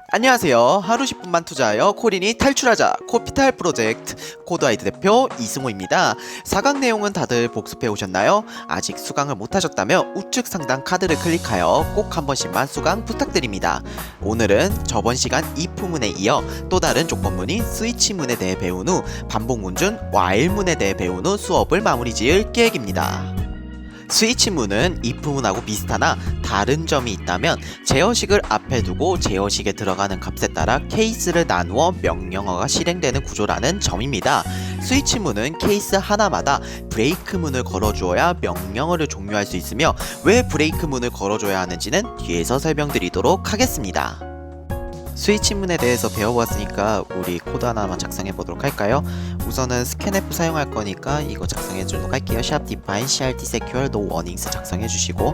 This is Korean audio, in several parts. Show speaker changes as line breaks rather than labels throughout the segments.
안녕하세요. 하루 10분만 투자하여 코린이 탈출하자 코피탈 프로젝트 코드아이드 대표 이승호입니다. 4강 내용은 다들 복습해 오셨나요? 아직 수강을 못하셨다면 우측 상단 카드를 클릭하여 꼭 한 번씩만 수강 부탁드립니다. 오늘은 저번 시간 if문에 이어 또 다른 조건문인 스위치문에 대해 배운 후 반복문준 while문에 대해 배운 후 수업을 마무리 지을 계획입니다. 스위치문은 if문하고 비슷하나 다른 점이 있다면 제어식을 앞에 두고 제어식에 들어가는 값에 따라 케이스를 나누어 명령어가 실행되는 구조라는 점입니다. 스위치문은 케이스 하나마다 브레이크문을 걸어주어야 명령어를 종료할 수 있으며 왜 브레이크문을 걸어줘야 하는지는 뒤에서 설명드리도록 하겠습니다. 스위치문에 대해서 배워보았으니까 우리 코드 하나만 작성해 보도록 할까요? 우선은 scanf 사용할 거니까 이거 작성해 주도록 할게요. sharp define crt secure no warnings 작성해 주시고,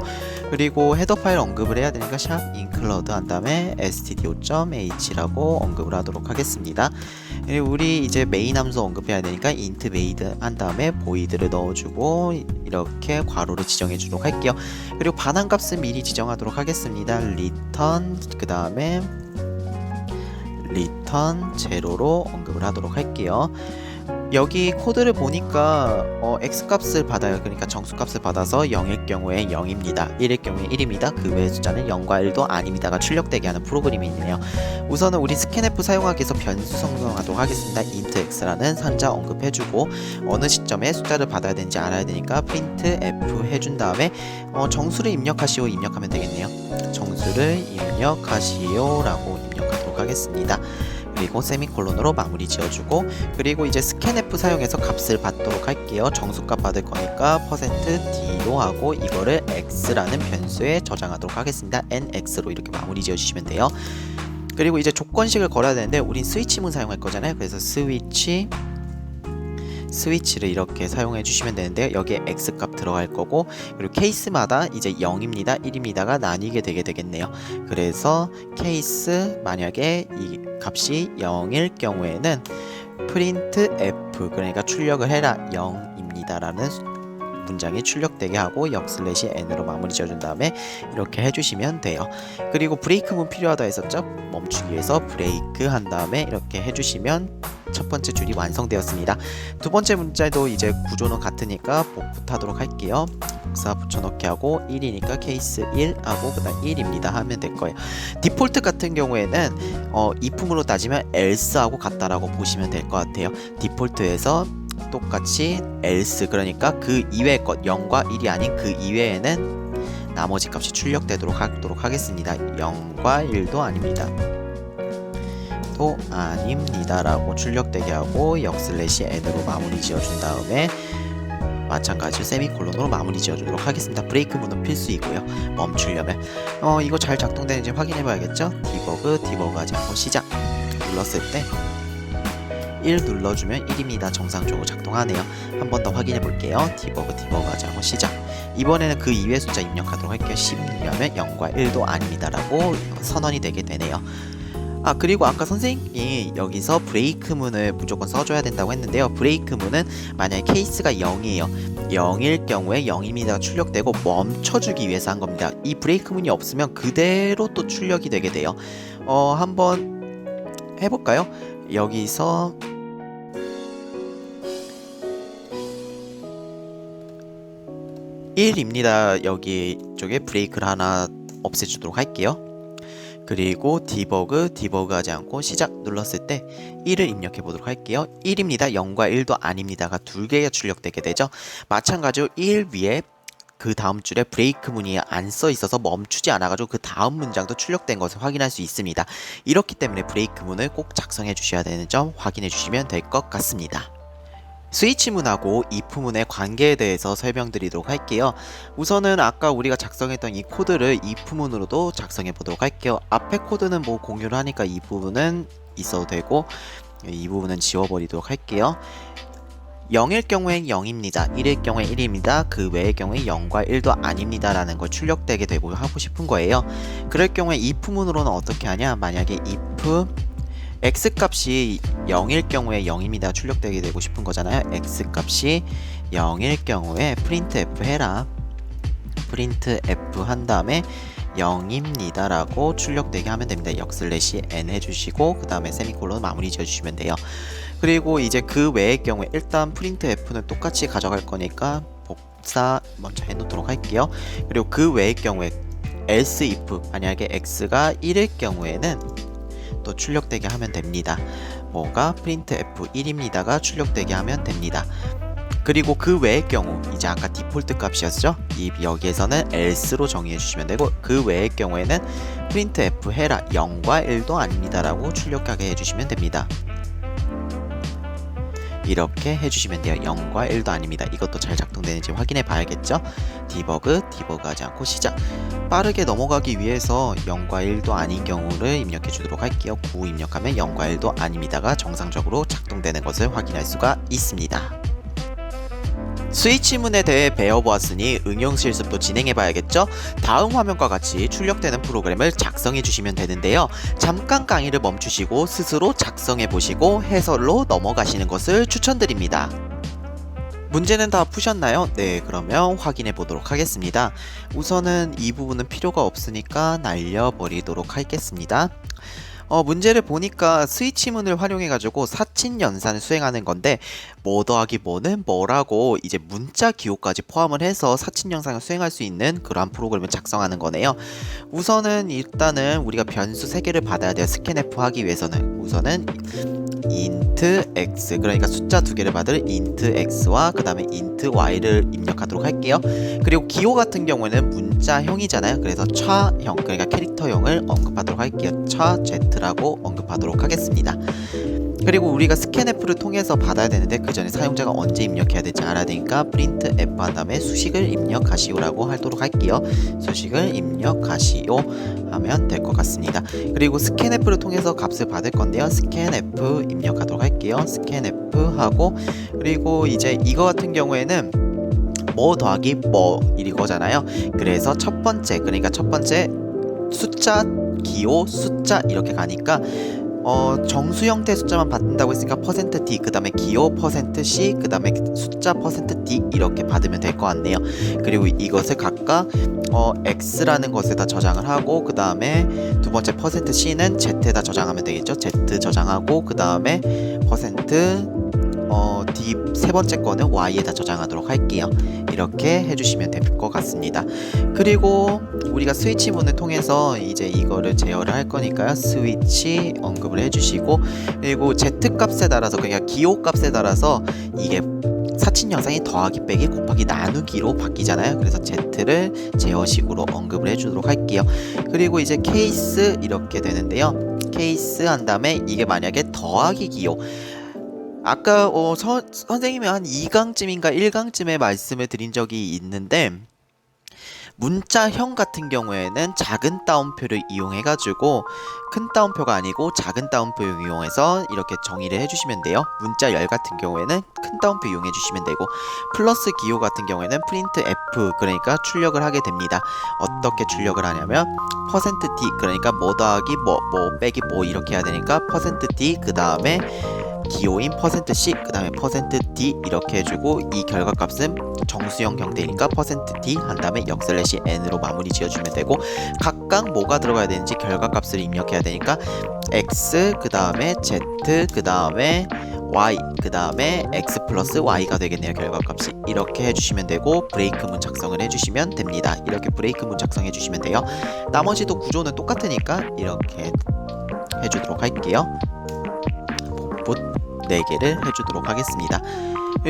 그리고 헤더 파일 언급을 해야 되니까 sharp include 한 다음에 stdio.h라고 언급을 하도록 하겠습니다. 그리고 우리 이제 메인 함수 언급해야 되니까 int made 한 다음에 void를 넣어주고 이렇게 괄호를 지정해 주도록 할게요. 그리고 반환값은 미리 지정하도록 하겠습니다. return 그 다음에 return 제로로 언급을 하도록 할게요. 여기 코드를 보니까 x값을 받아요. 그러니까 정수값을 받아서 0일 경우에 0입니다. 1일 경우에 1입니다. 그 외의 숫자는 0과 1도 아닙니다가 출력되게 하는 프로그램이 있네요. 우선은 우리 scanf 사용하기 위해서 변수 성명하도록 하겠습니다. int x라는 산자 언급해주고 어느 시점에 숫자를 받아야 되는지 알아야 되니까 print f 해준 다음에 정수를 입력하시오 입력하면 되겠네요. 정수를 입력하시오 라고 입력하도록 하겠습니다. 그리고 세미콜론으로 마무리 지어주고, 그리고 이제 scanf 사용해서 값을 받도록 할게요. 정수값 받을 거니까 %d로 하고 이거를 x라는 변수에 저장하도록 하겠습니다. nx로 이렇게 마무리 지어주시면 돼요. 그리고 이제 조건식을 걸어야 되는데 우린 스위치문 사용할 거잖아요. 그래서 스위치를 이렇게 사용해 주시면 되는데요. 여기에 x값 들어갈 거고, 그리고 케이스마다 이제 0입니다 1입니다가 나뉘게 되겠네요. 그래서 케이스 만약에 이 값이 0일 경우에는 print f, 그러니까 출력을 해라 0입니다 라는 문장이 출력되게 하고 n으로 마무리 지어준 다음에 이렇게 해주시면 돼요. 그리고 브레이크문 필요하다 했었죠? 멈추기 위해서 브레이크 한 다음에 이렇게 해주시면 첫 번째 줄이 완성되었습니다. 두 번째 문자도 이제 구조는 같으니까 복붙하도록 할게요. 복사 붙여넣기 하고 1이니까 케이스 1 하고 그 다음 1입니다 하면 될 거예요. 디폴트 같은 경우에는 if문으로 따지면 else 하고 같다라고 보시면 될 것 같아요. 디폴트에서 똑같이 else, 그러니까 그 이외의 것 0과 1이 아닌 그 이외에는 나머지 값이 출력되도록 하도록 하겠습니다. 0과 1도 아닙니다. 또 아닙니다 라고 출력되게 하고 n으로 마무리 지어준 다음에 마찬가지로 세미콜론으로 마무리 지어주도록 하겠습니다. 브레이크문은 필수이고요. 멈추려면 이거 잘 작동되는지 확인해 봐야겠죠? 디버그 하지 않고 시작 눌렀을 때 1 눌러주면 1입니다. 정상적으로 작동하네요. 한 번 더 확인해 볼게요. 디버그 하지 않고 시작. 이번에는 그 이외의 숫자 입력하도록 할게요. 16이면 0과 1도 아닙니다 라고 선언이 되게 되네요. 그리고 아까 선생님이 여기서 브레이크문을 무조건 써줘야 된다고 했는데요. 브레이크문은 만약에 케이스가 0이에요. 0일 경우에 0입니다 출력되고 멈춰주기 위해서 한 겁니다. 이 브레이크문이 없으면 그대로 또 출력이 되게 돼요. 한번 해볼까요? 여기서 1입니다. 여기 쪽에 브레이크를 하나 없애주도록 할게요. 그리고 디버그 하지 않고 시작 눌렀을 때 1을 입력해 보도록 할게요. 1입니다. 0과 1도 아닙니다가 2개가 출력되게 되죠. 마찬가지로 1 위에 그 다음 줄에 브레이크문이 안 써 있어서 멈추지 않아가지고 그 다음 문장도 출력된 것을 확인할 수 있습니다. 이렇기 때문에 브레이크문을 꼭 작성해 주셔야 되는 점 확인해 주시면 될 것 같습니다. 스위치문하고 if문의 관계에 대해서 설명드리도록 할게요. 우선은 아까 우리가 작성했던 이 코드를 if문으로도 작성해 보도록 할게요. 앞에 코드는 뭐 공유를 하니까 이 부분은 있어도 되고 이 부분은 지워버리도록 할게요. 0일 경우엔 0입니다. 1일 경우에 1입니다. 그 외의 경우에 0과 1도 아닙니다 라는 걸 출력되게 되고 하고 싶은 거예요. 그럴 경우에 if문으로는 어떻게 하냐, 만약에 if x값이 0일 경우에 0입니다 출력되게 되고 싶은 거잖아요. x값이 0일 경우에 printf 해라. printf 한 다음에 0입니다 라고 출력되게 하면 됩니다. n 해주시고 그 다음에 세미콜론 마무리 지어주시면 돼요. 그리고 이제 그 외의 경우에 일단 printf는 똑같이 가져갈 거니까 복사 먼저 해놓도록 할게요. 그리고 그 외의 경우에 else if 만약에 x가 1일 경우에는 또 출력되게 하면 됩니다. 뭐가 printf 1입니다가 출력되게 하면 됩니다. 그리고 그 외의 경우 이제 아까 디폴트 값이었죠? 여기에서는 else로 정의해 주시면 되고 그 외의 경우에는 printf 해라 0과 1도 아닙니다 라고 출력하게 해주시면 됩니다. 이렇게 해주시면 돼요. 0과 1도 아닙니다. 이것도 잘 작동되는지 확인해 봐야겠죠? 디버그 하지 않고 시작. 빠르게 넘어가기 위해서 0과 1도 아닌 경우를 입력해 주도록 할게요. 9 입력하면 0과 1도 아닙니다가 정상적으로 작동되는 것을 확인할 수가 있습니다. 스위치문에 대해 배워보았으니 응용 실습도 진행해 봐야겠죠? 다음 화면과 같이 출력되는 프로그램을 작성해 주시면 되는데요. 잠깐 강의를 멈추시고 스스로 작성해 보시고 해설로 넘어가시는 것을 추천드립니다. 문제는 다 푸셨나요? 네, 그러면 확인해 보도록 하겠습니다. 우선은 이 부분은 필요가 없으니까 날려버리도록 하겠습니다. 문제를 보니까 스위치문을 활용해가지고 사친 연산을 수행하는 건데 뭐 더하기 뭐는 뭐라고 이제 문자 기호까지 포함을 해서 사친 연산을 수행할 수 있는 그러한 프로그램을 작성하는 거네요. 우선은 일단은 우리가 변수 3개를 받아야 돼요. 스캔F 하기 위해서는 우선은 int x 그러니까 숫자 2개를 받을 int x와 그 다음에 int y를 입력하도록 할게요. 그리고 기호 같은 경우에는 문자형이잖아요. 그래서 차형 그러니까 캐릭터형을 언급하도록 할게요. 차 z라고 언급하도록 하겠습니다. 그리고 우리가 스캔F를 통해서 받아야 되는데 그 전에 사용자가 언제 입력해야 될지 알아야 되니까 printf 한 다음에 수식을 입력하시오라고 하도록 할게요. 수식을 입력하시오 하면 될 것 같습니다. 그리고 스캔F를 통해서 값을 받을 건데요. scanf 입력하도록 할게요. scanf 하고 그리고 이제 이거 같은 경우에는 뭐 더하기 뭐 이거잖아요. 그래서 첫 번째 그러니까 첫 번째 숫자 기호 숫자 이렇게 가니까 정수 형태 숫자만 받는다고 했으니까 %d 그 다음에 기호 %c 그 다음에 숫자 %d 이렇게 받으면 될 것 같네요. 그리고 이것을 각각 x라는 것에다 저장을 하고 그 다음에 두 번째 %c는 z에다 저장하면 되겠죠. z 저장하고 그 다음에 D 세 번째 거는 y에다 저장하도록 할게요. 이렇게 해주시면 될 것 같습니다. 그리고 우리가 스위치 문을 통해서 이제 이거를 제어를 할 거니까요. 스위치 언급을 해주시고 그리고 z 값에 따라서 그러니까 기호 값에 따라서 이게 사친 영상이 더하기 빼기 곱하기 나누기로 바뀌잖아요. 그래서 z를 제어식으로 언급을 해주도록 할게요. 그리고 이제 케이스 이렇게 되는데요. 케이스 한 다음에 이게 만약에 더하기 기호 아까 선생님이 한 2강쯤인가 1강쯤에 말씀을 드린 적이 있는데 문자형 같은 경우에는 작은 따옴표를 이용해가지고 큰 따옴표가 아니고 작은 따옴표를 이용해서 이렇게 정의를 해주시면 돼요. 문자열 같은 경우에는 큰 따옴표 이용해 주시면 되고 플러스 기호 같은 경우에는 printf 그러니까 출력을 하게 됩니다. 어떻게 출력을 하냐면 %d 그러니까 뭐 더하기 뭐 빼기 뭐 이렇게 해야 되니까 %d 그 다음에 기호인 %c 그 다음에 %d 이렇게 해주고 이 결과값은 정수형 형태이니까 %d 한 다음에 /n으로 마무리 지어주면 되고 각각 뭐가 들어가야 되는지 결과값을 입력해야 되니까 x 그 다음에 z 그 다음에 y 그 다음에 x 플러스 y가 되겠네요. 결과값이 이렇게 해주시면 되고 브레이크문 작성을 해주시면 됩니다. 이렇게 브레이크문 작성해 주시면 돼요. 나머지도 구조는 똑같으니까 이렇게 해주도록 할게요. 봇 4개를 해주도록 하겠습니다.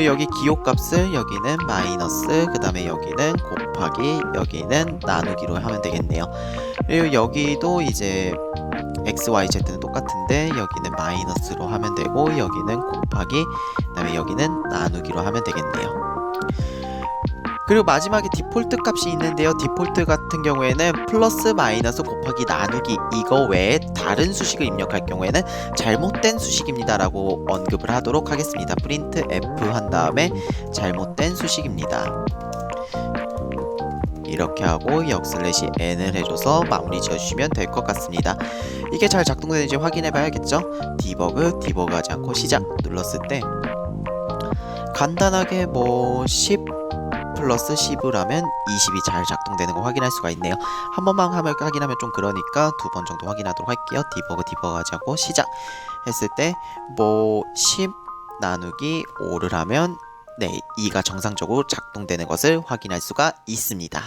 여기 기호값을 여기는 마이너스 그 다음에 여기는 곱하기 여기는 나누기로 하면 되겠네요. 그리고 여기도 이제 x, y, z는 똑같은데 여기는 마이너스로 하면 되고 여기는 곱하기 그 다음에 여기는 나누기로 하면 되겠네요. 그리고 마지막에 디폴트 값이 있는데요. 디폴트 같은 경우에는 플러스 마이너스 곱하기 나누기 이거 외에 다른 수식을 입력할 경우에는 잘못된 수식입니다 라고 언급을 하도록 하겠습니다. printf 한 다음에 잘못된 수식입니다. 이렇게 하고 /n을 해줘서 마무리 지어주시면 될 것 같습니다. 이게 잘 작동되는지 확인해 봐야겠죠. 디버그 하지 않고 시작 눌렀을 때 간단하게 뭐 10 플러스 10을 하면 20이 잘 작동되는 거 확인할 수가 있네요. 한 번만 확인하면 좀 그러니까 두 번 정도 확인하도록 할게요. 디버그 하자고 시작 했을 때 뭐 10 나누기 5를 하면 네 2가 정상적으로 작동되는 것을 확인할 수가 있습니다.